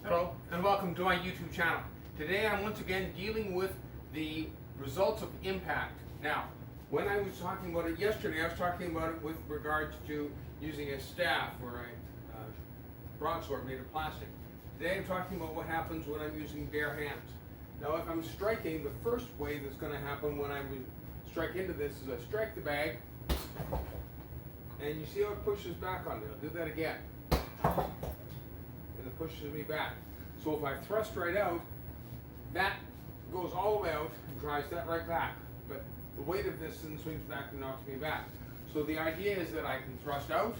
Hello and welcome to my YouTube channel. Today I'm once again dealing with the results of impact. Now, when I was talking about it yesterday, I was talking about it with regards to using a staff or a broadsword made of plastic. Today I'm talking about what happens when I'm using bare hands. Now if I'm striking, the first way that's going to happen when I strike into this is I strike the bag and you see how it pushes back on me. I'll do that again. And it pushes me back. So if I thrust right out, that goes all the way out and drives that right back. But the weight of this then swings back and knocks me back. So the idea is that I can thrust out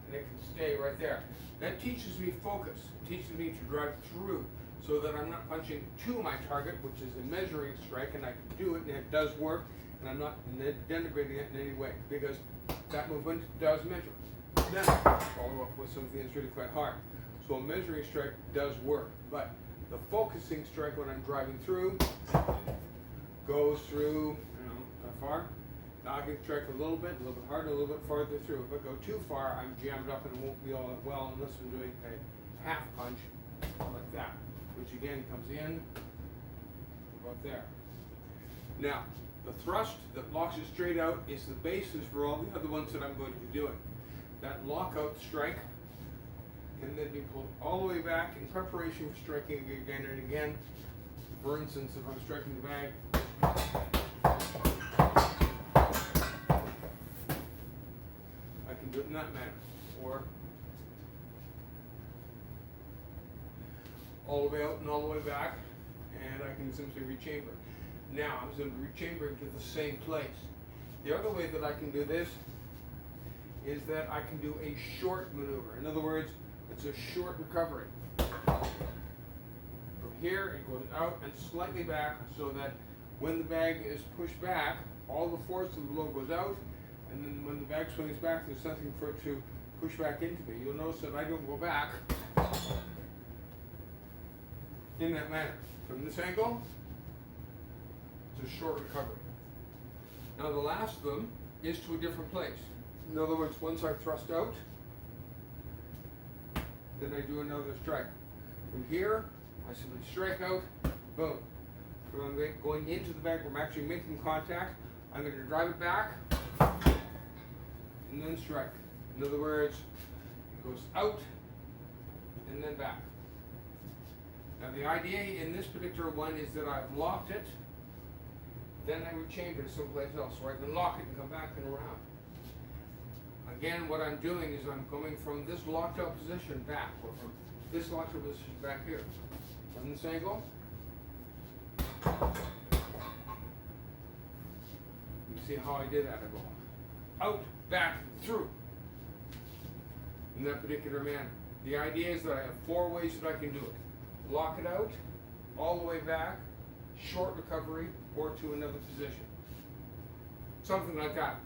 and it can stay right there. That teaches me focus. It teaches me to drive through so that I'm not punching to my target, which is a measuring strike, and I can do it and it does work, and I'm not denigrating it in any way because that movement does measure. Then I follow up with something that's really quite hard. So a measuring strike does work, but the focusing strike when I'm driving through goes through, that far. Now I can strike a little bit harder, a little bit farther through. If I go too far, I'm jammed up and it won't be all that well unless I'm doing a half punch like that, which again comes in about there. Now, the thrust that locks it straight out is the basis for all the other ones that I'm going to be doing. That lockout strike can then be pulled all the way back in preparation for striking again and again. For instance, if I'm striking the bag, I can do it in that manner. Or all the way out and all the way back, and I can simply rechamber. Now I'm simply rechambering to the same place. The other way that I can do this is that I can do a short maneuver. In other words, it's a short recovery. From here, it goes out and slightly back so that when the bag is pushed back, all the force of the blow goes out, and then when the bag swings back, there's something for it to push back into me. You'll notice that I don't go back in that manner. From this angle, it's a short recovery. Now the last of them is to a different place. In other words, once I thrust out, then I do another strike. From here, I simply strike out, boom. So I'm going into the bag, I'm actually making contact. I'm going to drive it back, and then strike. In other words, it goes out, and then back. Now the idea in this particular one is that I've locked it, then I would chamber to someplace else, so I can lock it and come back and around. Again, what I'm doing is I'm coming from this locked out position back, or from this locked out position back here. From this angle, you see how I did that? I go out, back, through, in that particular manner. The idea is that I have four ways that I can do it. Lock it out, all the way back, short recovery, or to another position. Something like that.